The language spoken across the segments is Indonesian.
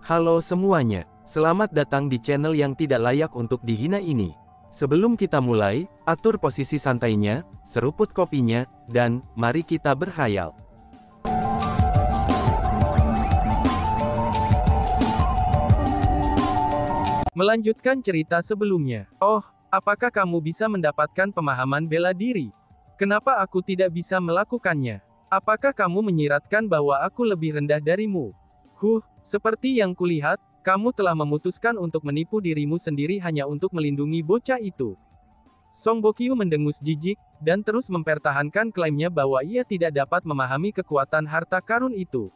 Halo semuanya, selamat datang di channel yang tidak layak untuk dihina ini. Sebelum kita mulai, atur posisi santainya, seruput kopinya, dan mari kita berkhayal. Melanjutkan cerita sebelumnya. Oh, apakah kamu bisa mendapatkan pemahaman bela diri? Kenapa aku tidak bisa melakukannya? Apakah kamu menyiratkan bahwa aku lebih rendah darimu? Seperti yang kulihat, kamu telah memutuskan untuk menipu dirimu sendiri hanya untuk melindungi bocah itu. Song Bokyu mendengus jijik, dan terus mempertahankan klaimnya bahwa ia tidak dapat memahami kekuatan harta karun itu.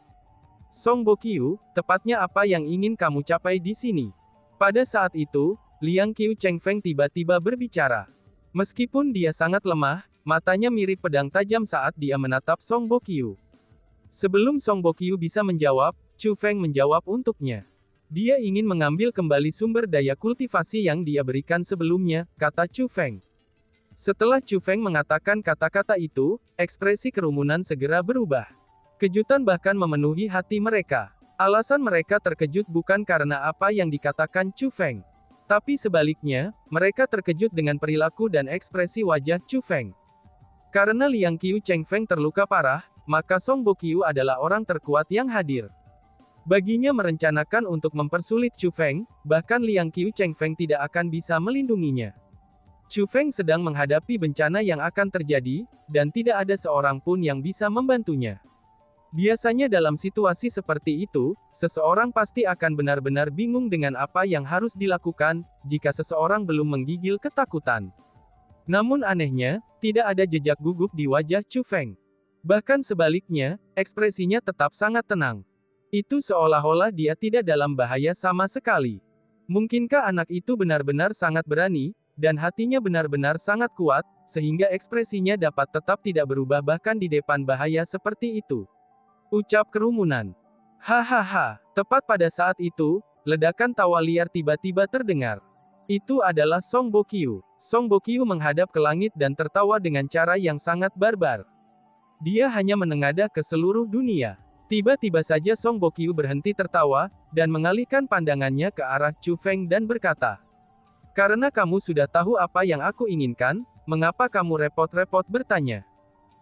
Song Bokyu, tepatnya apa yang ingin kamu capai di sini? Pada saat itu, Liang Qiu Chengfeng tiba-tiba berbicara. Meskipun dia sangat lemah, matanya mirip pedang tajam saat dia menatap Song Bokyu. Sebelum Song Bokyu bisa menjawab, Chu Feng menjawab untuknya. Dia ingin mengambil kembali sumber daya kultivasi yang dia berikan sebelumnya, kata Chu Feng. Setelah Chu Feng mengatakan kata-kata itu, ekspresi kerumunan segera berubah. Kejutan bahkan memenuhi hati mereka. Alasan mereka terkejut bukan karena apa yang dikatakan Chu Feng. Tapi sebaliknya, mereka terkejut dengan perilaku dan ekspresi wajah Chu Feng. Karena Liang Qiu Chengfeng terluka parah, maka Song Bokyu adalah orang terkuat yang hadir. Baginya merencanakan untuk mempersulit Chu Feng, bahkan Liang Qiu Chengfeng tidak akan bisa melindunginya. Chu Feng sedang menghadapi bencana yang akan terjadi, dan tidak ada seorang pun yang bisa membantunya. Biasanya dalam situasi seperti itu, seseorang pasti akan benar-benar bingung dengan apa yang harus dilakukan, jika seseorang belum menggigil ketakutan. Namun anehnya, tidak ada jejak gugup di wajah Chu Feng. Bahkan sebaliknya, ekspresinya tetap sangat tenang. Itu seolah-olah dia tidak dalam bahaya sama sekali. Mungkinkah anak itu benar-benar sangat berani, dan hatinya benar-benar sangat kuat, sehingga ekspresinya dapat tetap tidak berubah bahkan di depan bahaya seperti itu? Ucap kerumunan. Hahaha, tepat pada saat itu, ledakan tawa liar tiba-tiba terdengar. Itu adalah Song Bokyu. Song Bokyu menghadap ke langit dan tertawa dengan cara yang sangat barbar. Dia hanya menengadah ke seluruh dunia. Tiba-tiba saja Song Bokyu berhenti tertawa, dan mengalihkan pandangannya ke arah Chu Feng dan berkata, "Karena kamu sudah tahu apa yang aku inginkan, mengapa kamu repot-repot bertanya?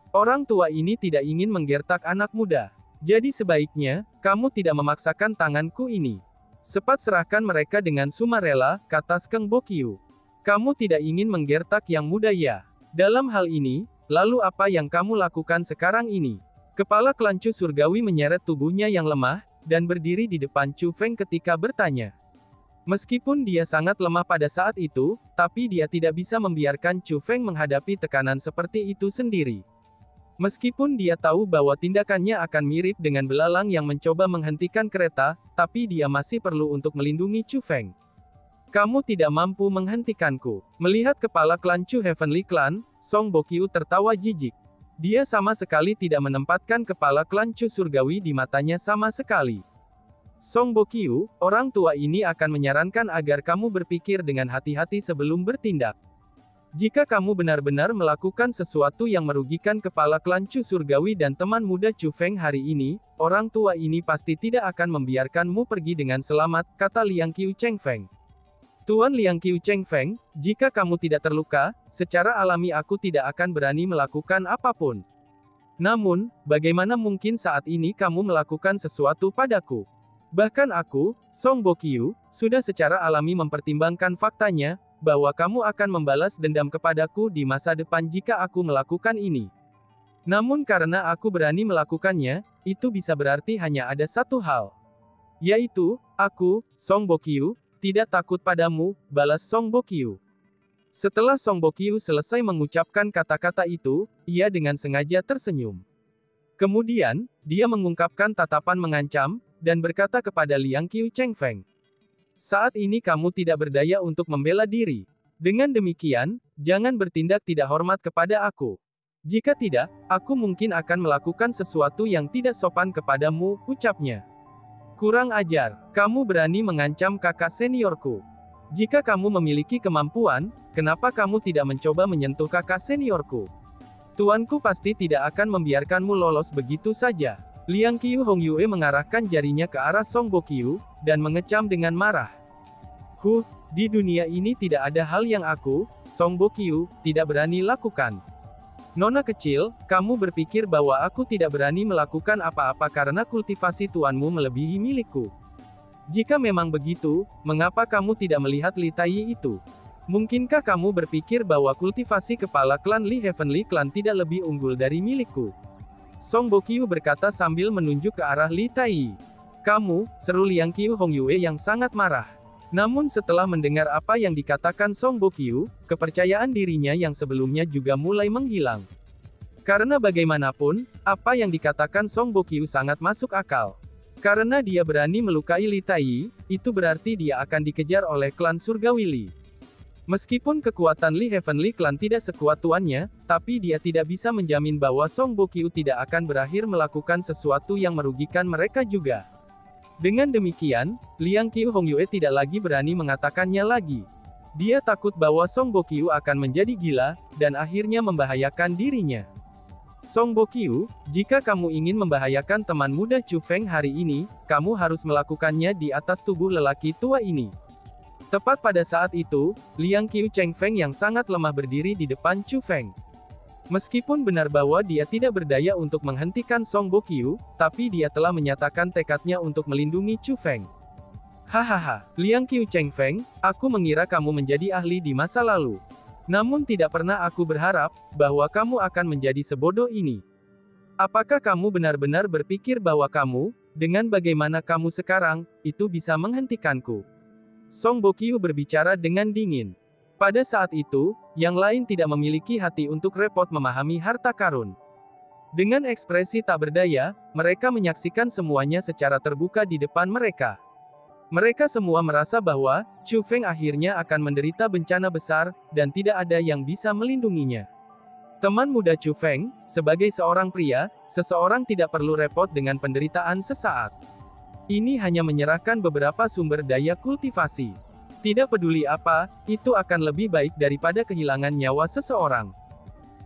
Orang tua ini tidak ingin menggertak anak muda. Jadi sebaiknya, kamu tidak memaksakan tanganku ini. Cepat serahkan mereka dengan sumarela," kata Song Bokyu. "Kamu tidak ingin menggertak yang muda ya? Dalam hal ini, lalu apa yang kamu lakukan sekarang ini?" Kepala klan Chu surgawi menyeret tubuhnya yang lemah, dan berdiri di depan Chu Feng ketika bertanya. Meskipun dia sangat lemah pada saat itu, tapi dia tidak bisa membiarkan Chu Feng menghadapi tekanan seperti itu sendiri. Meskipun dia tahu bahwa tindakannya akan mirip dengan belalang yang mencoba menghentikan kereta, tapi dia masih perlu untuk melindungi Chu Feng. "Kamu tidak mampu menghentikanku." Melihat kepala klan Chu Heavenly Clan, Song Bokyu tertawa jijik. Dia sama sekali tidak menempatkan kepala klan Chu surgawi di matanya sama sekali. "Song Bokyu, orang tua ini akan menyarankan agar kamu berpikir dengan hati-hati sebelum bertindak. Jika kamu benar-benar melakukan sesuatu yang merugikan kepala klan Chu surgawi dan teman muda Chu Feng hari ini, orang tua ini pasti tidak akan membiarkanmu pergi dengan selamat," kata Liang Qiu Chengfeng. "Tuan Liang Qiu Chengfeng, jika kamu tidak terluka, secara alami aku tidak akan berani melakukan apapun. Namun, bagaimana mungkin saat ini kamu melakukan sesuatu padaku? Bahkan aku, Song Bokyu, sudah secara alami mempertimbangkan faktanya, bahwa kamu akan membalas dendam kepadaku di masa depan jika aku melakukan ini. Namun karena aku berani melakukannya, itu bisa berarti hanya ada satu hal. Yaitu, aku, Song Bokyu, tidak takut padamu," balas Song Bokyu. Setelah Song Bokyu selesai mengucapkan kata-kata itu, ia dengan sengaja tersenyum. Kemudian, dia mengungkapkan tatapan mengancam, dan berkata kepada Liang Qiu Chengfeng, "Saat ini kamu tidak berdaya untuk membela diri. Dengan demikian, jangan bertindak tidak hormat kepada aku. Jika tidak, aku mungkin akan melakukan sesuatu yang tidak sopan kepadamu," ucapnya. "Kurang ajar, kamu berani mengancam kakak seniorku. Jika kamu memiliki kemampuan, kenapa kamu tidak mencoba menyentuh kakak seniorku? Tuanku pasti tidak akan membiarkanmu lolos begitu saja." Liang Qiu Hongyue mengarahkan jarinya ke arah Song Bokyu, dan mengecam dengan marah. Di dunia ini tidak ada hal yang aku, Song Bokyu, tidak berani lakukan. Nona kecil, kamu berpikir bahwa aku tidak berani melakukan apa-apa karena kultivasi tuanmu melebihi milikku. Jika memang begitu, mengapa kamu tidak melihat Li Tai itu? Mungkinkah kamu berpikir bahwa kultivasi kepala klan Li Heavenly Clan tidak lebih unggul dari milikku? Song Bokyu berkata sambil menunjuk ke arah Li Tai. Kamu, seru Liang Qiu Hongyue yang sangat marah. Namun setelah mendengar apa yang dikatakan Song Bokyu, kepercayaan dirinya yang sebelumnya juga mulai menghilang. Karena bagaimanapun, apa yang dikatakan Song Bokyu sangat masuk akal. Karena dia berani melukai Li Tai, itu berarti dia akan dikejar oleh klan Surgawi Li. Meskipun kekuatan Li Heavenly Clan tidak sekuat tuannya, tapi dia tidak bisa menjamin bahwa Song Bokyu tidak akan berakhir melakukan sesuatu yang merugikan mereka juga. Dengan demikian, Liang Qiu Hongyue tidak lagi berani mengatakannya lagi. Dia takut bahwa Song Bokyu akan menjadi gila, dan akhirnya membahayakan dirinya. Song Bokyu, jika kamu ingin membahayakan teman muda Chu Feng hari ini, kamu harus melakukannya di atas tubuh lelaki tua ini. Tepat pada saat itu, Liang Qiu Cheng Feng yang sangat lemah berdiri di depan Chu Feng. Meskipun benar bahwa dia tidak berdaya untuk menghentikan Song Bokyu, tapi dia telah menyatakan tekadnya untuk melindungi Chu Feng. Hahaha, Liang Qiu Cheng Feng, aku mengira kamu menjadi ahli di masa lalu. Namun tidak pernah aku berharap, bahwa kamu akan menjadi sebodoh ini. Apakah kamu benar-benar berpikir bahwa kamu, dengan bagaimana kamu sekarang, itu bisa menghentikanku? Song Bokyu berbicara dengan dingin. Pada saat itu, yang lain tidak memiliki hati untuk repot memahami harta karun. Dengan ekspresi tak berdaya, mereka menyaksikan semuanya secara terbuka di depan mereka. Mereka semua merasa bahwa, Chu Feng akhirnya akan menderita bencana besar, dan tidak ada yang bisa melindunginya. Teman muda Chu Feng, sebagai seorang pria, seseorang tidak perlu repot dengan penderitaan sesaat. Ini hanya menyerahkan beberapa sumber daya kultivasi. Tidak peduli apa, itu akan lebih baik daripada kehilangan nyawa seseorang.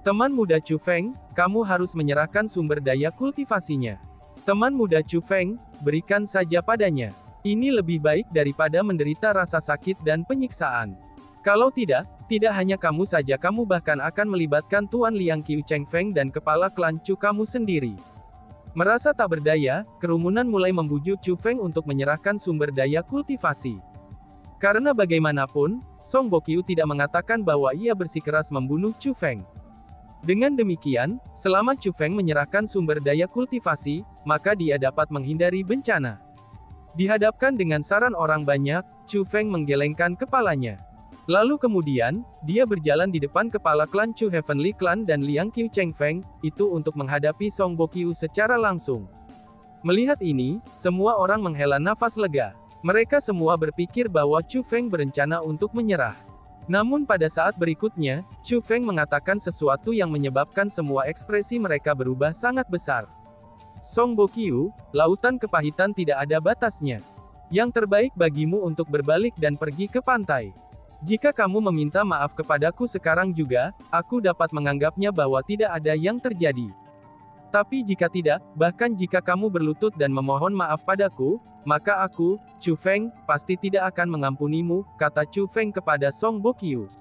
Teman muda Chu Feng, kamu harus menyerahkan sumber daya kultivasinya. Teman muda Chu Feng, berikan saja padanya. Ini lebih baik daripada menderita rasa sakit dan penyiksaan. Kalau tidak, tidak hanya kamu saja, kamu bahkan akan melibatkan Tuan Liang Qiu Cheng Feng dan kepala klan Chu kamu sendiri. Merasa tak berdaya, kerumunan mulai membujuk Chu Feng untuk menyerahkan sumber daya kultivasi. Karena bagaimanapun, Song Bokyu tidak mengatakan bahwa ia bersikeras membunuh Chu Feng. Dengan demikian, selama Chu Feng menyerahkan sumber daya kultivasi, maka dia dapat menghindari bencana. Dihadapkan dengan saran orang banyak, Chu Feng menggelengkan kepalanya. Lalu kemudian, dia berjalan di depan kepala klan Chu Heavenly Clan dan Liang Qiu Cheng Feng, itu untuk menghadapi Song Bokyu secara langsung. Melihat ini, semua orang menghela nafas lega. Mereka semua berpikir bahwa Chu Feng berencana untuk menyerah. Namun pada saat berikutnya, Chu Feng mengatakan sesuatu yang menyebabkan semua ekspresi mereka berubah sangat besar. Song Bokyu, lautan kepahitan tidak ada batasnya. Yang terbaik bagimu untuk berbalik dan pergi ke pantai. Jika kamu meminta maaf kepadaku sekarang juga, aku dapat menganggapnya bahwa tidak ada yang terjadi. Tapi jika tidak, bahkan jika kamu berlutut dan memohon maaf padaku, maka aku, Chu Feng, pasti tidak akan mengampunimu, kata Chu Feng kepada Song Bokyu.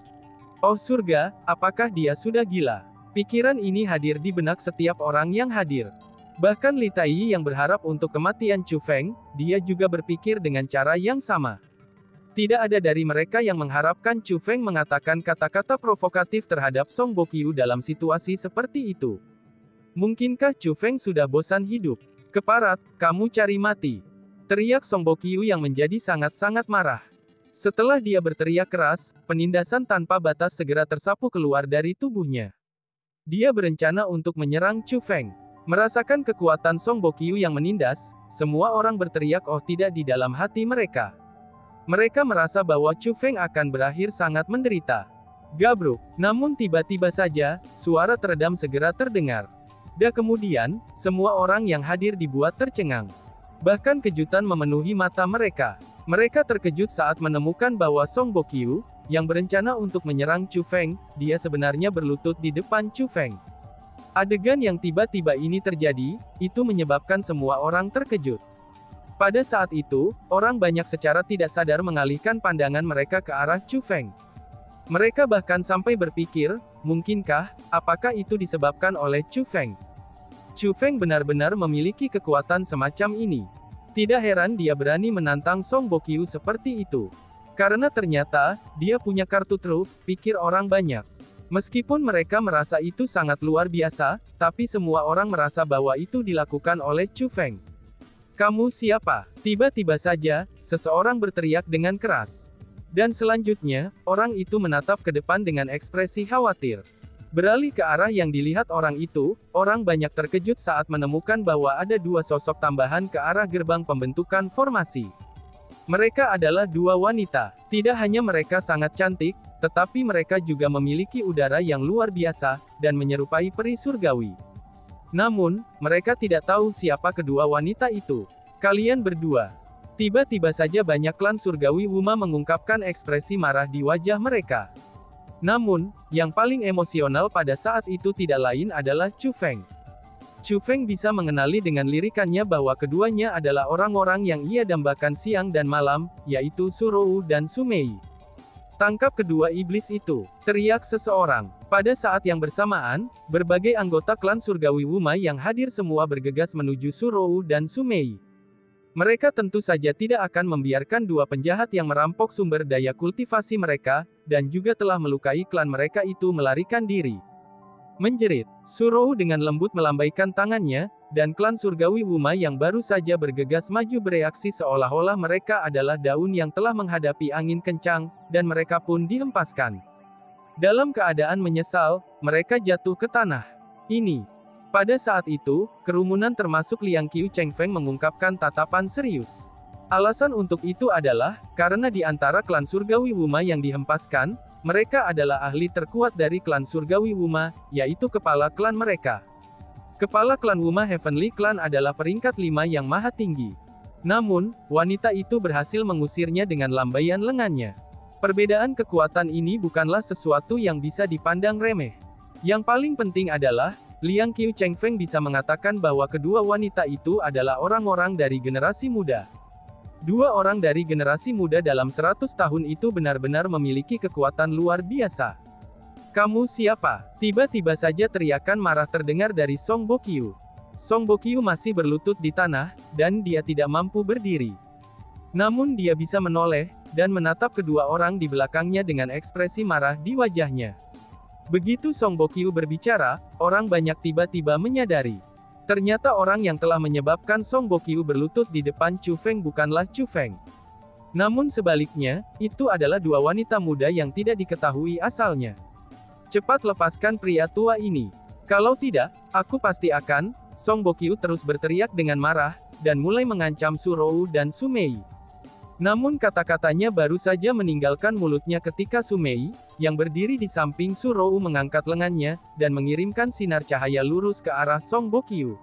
Oh surga, apakah dia sudah gila? Pikiran ini hadir di benak setiap orang yang hadir. Bahkan Li Tai yang berharap untuk kematian Chu Feng, dia juga berpikir dengan cara yang sama. Tidak ada dari mereka yang mengharapkan Chu Feng mengatakan kata-kata provokatif terhadap Song Bokyu dalam situasi seperti itu. Mungkinkah Chu Feng sudah bosan hidup? Keparat, kamu cari mati. Teriak Song Bokyu yang menjadi sangat-sangat marah. Setelah dia berteriak keras, penindasan tanpa batas segera tersapu keluar dari tubuhnya. Dia berencana untuk menyerang Chu Feng. Merasakan kekuatan Song Bokyu yang menindas, semua orang berteriak oh tidak di dalam hati mereka. Mereka merasa bahwa Chu Feng akan berakhir sangat menderita. Gabruk. Namun tiba-tiba saja, suara teredam segera terdengar. Dan kemudian, semua orang yang hadir dibuat tercengang. Bahkan kejutan memenuhi mata mereka. Mereka terkejut saat menemukan bahwa Song Bokyu, yang berencana untuk menyerang Chu Feng, dia sebenarnya berlutut di depan Chu Feng. Adegan yang tiba-tiba ini terjadi, itu menyebabkan semua orang terkejut. Pada saat itu, orang banyak secara tidak sadar mengalihkan pandangan mereka ke arah Chu Feng. Mereka bahkan sampai berpikir, mungkinkah, apakah itu disebabkan oleh Chu Feng? Chu Feng benar-benar memiliki kekuatan semacam ini. Tidak heran dia berani menantang Song Bokyu seperti itu. Karena ternyata, dia punya kartu truf, pikir orang banyak. Meskipun mereka merasa itu sangat luar biasa, tapi semua orang merasa bahwa itu dilakukan oleh Chu Feng. "Kamu siapa?" Tiba-tiba saja, seseorang berteriak dengan keras. Dan selanjutnya, orang itu menatap ke depan dengan ekspresi khawatir. Beralih ke arah yang dilihat orang itu, orang banyak terkejut saat menemukan bahwa ada dua sosok tambahan ke arah gerbang pembentukan formasi. Mereka adalah dua wanita. Tidak hanya mereka sangat cantik, tetapi mereka juga memiliki udara yang luar biasa, dan menyerupai peri surgawi. Namun, mereka tidak tahu siapa kedua wanita itu. "Kalian berdua." Tiba-tiba saja banyak klan surgawi Wuma mengungkapkan ekspresi marah di wajah mereka. Namun, yang paling emosional pada saat itu tidak lain adalah Chu Feng. Chu Feng bisa mengenali dengan lirikannya bahwa keduanya adalah orang-orang yang ia dambakan siang dan malam, yaitu Surou dan Sumei. "Tangkap kedua iblis itu!" teriak seseorang. Pada saat yang bersamaan, berbagai anggota klan surgawi Wuma yang hadir semua bergegas menuju Surou dan Sumei. Mereka tentu saja tidak akan membiarkan dua penjahat yang merampok sumber daya kultivasi mereka, dan juga telah melukai klan mereka itu melarikan diri. Menjerit, Surou dengan lembut melambaikan tangannya, dan klan surgawi Wuma yang baru saja bergegas maju bereaksi seolah-olah mereka adalah daun yang telah menghadapi angin kencang, dan mereka pun dihempaskan. Dalam keadaan menyesal, mereka jatuh ke tanah. Pada saat itu, kerumunan termasuk Liang Qiu Cheng Feng mengungkapkan tatapan serius. Alasan untuk itu adalah, karena di antara klan surgawi Wuma yang dihempaskan, mereka adalah ahli terkuat dari klan surgawi Wuma, yaitu kepala klan mereka. Kepala klan Wuma Heavenly Clan adalah peringkat 5 yang maha tinggi. Namun, wanita itu berhasil mengusirnya dengan lambaian lengannya. Perbedaan kekuatan ini bukanlah sesuatu yang bisa dipandang remeh. Yang paling penting adalah, Liang Qiu Cheng Feng bisa mengatakan bahwa kedua wanita itu adalah orang-orang dari generasi muda. Dua orang dari generasi muda dalam 100 tahun itu benar-benar memiliki kekuatan luar biasa. "Kamu siapa?" Tiba-tiba saja teriakan marah terdengar dari Song Bokyu. Song Bokyu masih berlutut di tanah, dan dia tidak mampu berdiri. Namun dia bisa menoleh, dan menatap kedua orang di belakangnya dengan ekspresi marah di wajahnya. Begitu Song Bokyu berbicara, orang banyak tiba-tiba menyadari. Ternyata orang yang telah menyebabkan Song Bokyu berlutut di depan Chu Feng bukanlah Chu Feng. Namun sebaliknya, itu adalah dua wanita muda yang tidak diketahui asalnya. "Cepat lepaskan pria tua ini. Kalau tidak, aku pasti akan..." Song Bokyu terus berteriak dengan marah, dan mulai mengancam Surou dan Sumei. Namun kata-katanya baru saja meninggalkan mulutnya ketika Sumei, yang berdiri di samping Surou mengangkat lengannya, dan mengirimkan sinar cahaya lurus ke arah Song Bokyu.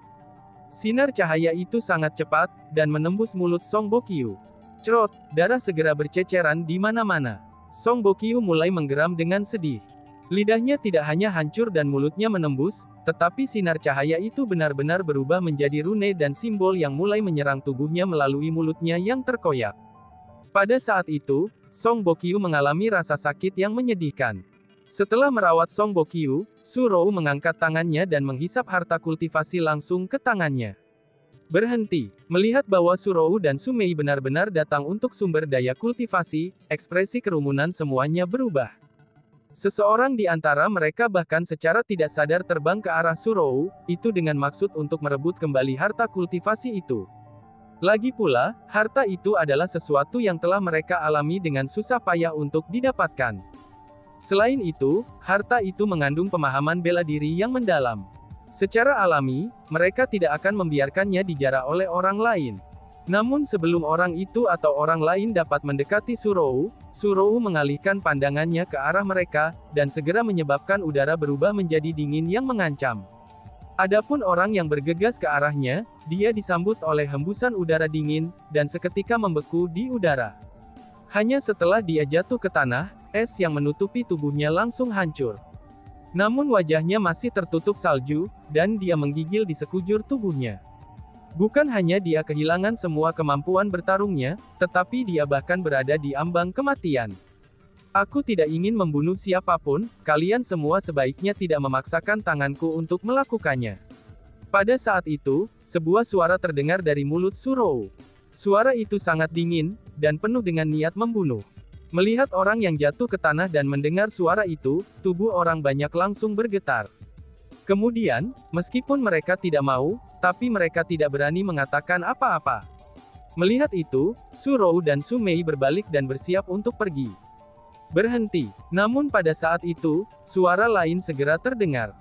Sinar cahaya itu sangat cepat, dan menembus mulut Song Bokyu. Cerot, darah segera berceceran di mana-mana. Song Bokyu mulai menggeram dengan sedih. Lidahnya tidak hanya hancur dan mulutnya menembus, tetapi sinar cahaya itu benar-benar berubah menjadi rune dan simbol yang mulai menyerang tubuhnya melalui mulutnya yang terkoyak. Pada saat itu, Song Bokyu mengalami rasa sakit yang menyedihkan. Setelah merawat Song Bokyu, Surou mengangkat tangannya dan menghisap harta kultivasi langsung ke tangannya. Berhenti. Melihat bahwa Surou dan Sumei benar-benar datang untuk sumber daya kultivasi, ekspresi kerumunan semuanya berubah. Seseorang di antara mereka bahkan secara tidak sadar terbang ke arah Surou, itu dengan maksud untuk merebut kembali harta kultivasi itu. Lagi pula, harta itu adalah sesuatu yang telah mereka alami dengan susah payah untuk didapatkan. Selain itu, harta itu mengandung pemahaman bela diri yang mendalam. Secara alami, mereka tidak akan membiarkannya dijara oleh orang lain. Namun sebelum orang itu atau orang lain dapat mendekati Surou, Surou mengalihkan pandangannya ke arah mereka, dan segera menyebabkan udara berubah menjadi dingin yang mengancam. Adapun orang yang bergegas ke arahnya, dia disambut oleh hembusan udara dingin, dan seketika membeku di udara. Hanya setelah dia jatuh ke tanah, es yang menutupi tubuhnya langsung hancur. Namun wajahnya masih tertutup salju, dan dia menggigil di sekujur tubuhnya. Bukan hanya dia kehilangan semua kemampuan bertarungnya, tetapi dia bahkan berada di ambang kematian. Aku tidak ingin membunuh siapapun, kalian semua sebaiknya tidak memaksakan tanganku untuk melakukannya. Pada saat itu, sebuah suara terdengar dari mulut Surou. Suara itu sangat dingin, dan penuh dengan niat membunuh. Melihat orang yang jatuh ke tanah dan mendengar suara itu, tubuh orang banyak langsung bergetar. Kemudian, meskipun mereka tidak mau, tapi mereka tidak berani mengatakan apa-apa. Melihat itu, Surou dan Sumei berbalik dan bersiap untuk pergi. Berhenti. Namun pada saat itu, suara lain segera terdengar.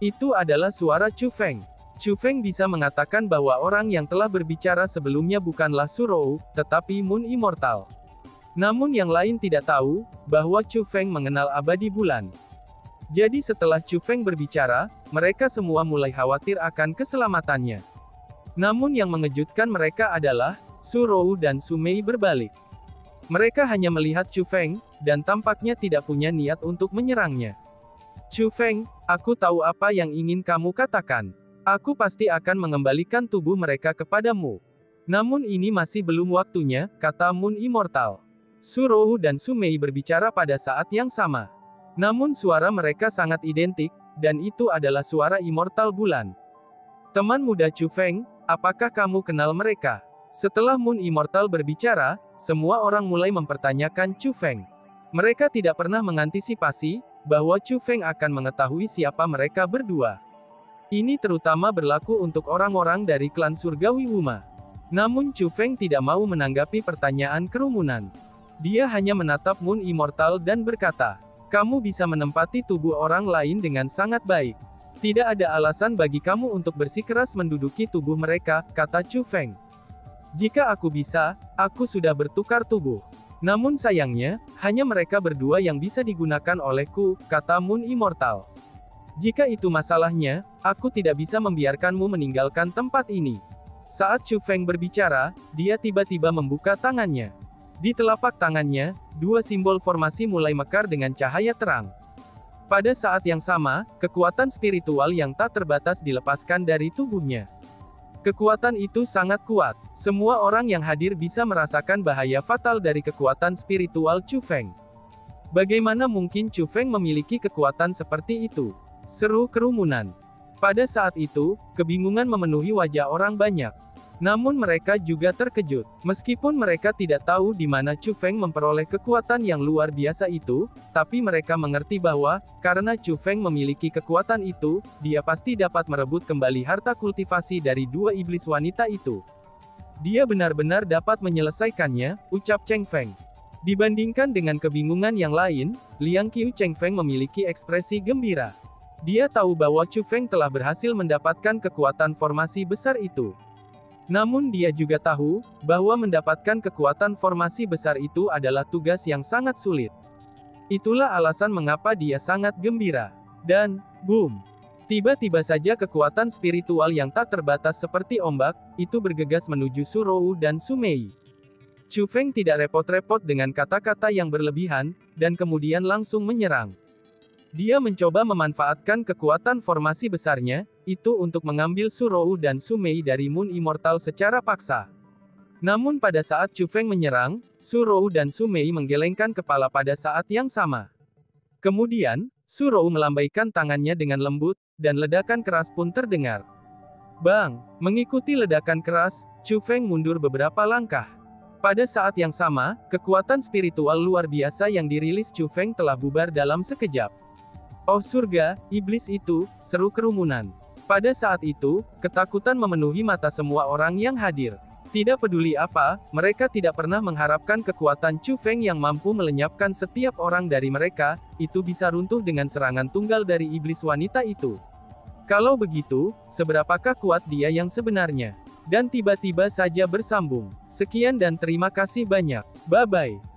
Itu adalah suara Chu Feng. Chu Feng bisa mengatakan bahwa orang yang telah berbicara sebelumnya bukanlah Surou, tetapi Moon Immortal. Namun yang lain tidak tahu, bahwa Chu Feng mengenal abadi bulan. Jadi setelah Chu Feng berbicara, mereka semua mulai khawatir akan keselamatannya. Namun yang mengejutkan mereka adalah, Surou dan Sumei berbalik. Mereka hanya melihat Chu Feng, dan tampaknya tidak punya niat untuk menyerangnya. Chu Feng, aku tahu apa yang ingin kamu katakan. Aku pasti akan mengembalikan tubuh mereka kepadamu. Namun ini masih belum waktunya, kata Moon Immortal. Surou dan Sumei berbicara pada saat yang sama. Namun suara mereka sangat identik, dan itu adalah suara Immortal Bulan. Teman muda Chu Feng, apakah kamu kenal mereka? Setelah Moon Immortal berbicara, semua orang mulai mempertanyakan Chu Feng. Mereka tidak pernah mengantisipasi, bahwa Chu Feng akan mengetahui siapa mereka berdua. Ini terutama berlaku untuk orang-orang dari klan Surgawi Wuma. Namun Chu Feng tidak mau menanggapi pertanyaan kerumunan. Dia hanya menatap Moon Immortal dan berkata, kamu bisa menempati tubuh orang lain dengan sangat baik. Tidak ada alasan bagi kamu untuk bersikeras menduduki tubuh mereka, kata Chu Feng. Jika aku bisa, aku sudah bertukar tubuh. Namun sayangnya, hanya mereka berdua yang bisa digunakan olehku, kata Moon Immortal. Jika itu masalahnya, aku tidak bisa membiarkanmu meninggalkan tempat ini. Saat Chu Feng berbicara, dia tiba-tiba membuka tangannya. Di telapak tangannya, dua simbol formasi mulai mekar dengan cahaya terang. Pada saat yang sama, kekuatan spiritual yang tak terbatas dilepaskan dari tubuhnya. Kekuatan itu sangat kuat. Semua orang yang hadir bisa merasakan bahaya fatal dari kekuatan spiritual Chu Feng. Bagaimana mungkin Chu Feng memiliki kekuatan seperti itu? Seru kerumunan. Pada saat itu, kebingungan memenuhi wajah orang banyak. Namun mereka juga terkejut. Meskipun mereka tidak tahu di mana Chu Feng memperoleh kekuatan yang luar biasa itu, tapi mereka mengerti bahwa, karena Chu Feng memiliki kekuatan itu, dia pasti dapat merebut kembali harta kultivasi dari dua iblis wanita itu. Dia benar-benar dapat menyelesaikannya, ucap Cheng Feng. Dibandingkan dengan kebingungan yang lain, Liang Qiu Cheng Feng memiliki ekspresi gembira. Dia tahu bahwa Chu Feng telah berhasil mendapatkan kekuatan formasi besar itu. Namun dia juga tahu, bahwa mendapatkan kekuatan formasi besar itu adalah tugas yang sangat sulit. Itulah alasan mengapa dia sangat gembira. Dan, boom! Tiba-tiba saja kekuatan spiritual yang tak terbatas seperti ombak, itu bergegas menuju Surou dan Sumei. Chu Feng tidak repot-repot dengan kata-kata yang berlebihan, dan kemudian langsung menyerang. Dia mencoba memanfaatkan kekuatan formasi besarnya, itu untuk mengambil Surou dan Sumei dari Moon Immortal secara paksa. Namun pada saat Chu Feng menyerang, Surou dan Sumei menggelengkan kepala pada saat yang sama. Kemudian, Surou melambaikan tangannya dengan lembut, dan ledakan keras pun terdengar. Bang! Mengikuti ledakan keras, Chu Feng mundur beberapa langkah. Pada saat yang sama, kekuatan spiritual luar biasa yang dirilis Chu Feng telah bubar dalam sekejap. Oh surga, iblis itu, seru kerumunan. Pada saat itu, ketakutan memenuhi mata semua orang yang hadir. Tidak peduli apa, mereka tidak pernah mengharapkan kekuatan Chu Feng yang mampu melenyapkan setiap orang dari mereka, itu bisa runtuh dengan serangan tunggal dari iblis wanita itu. Kalau begitu, seberapakah kuat dia yang sebenarnya? Dan tiba-tiba saja bersambung. Sekian dan terima kasih banyak. Bye-bye.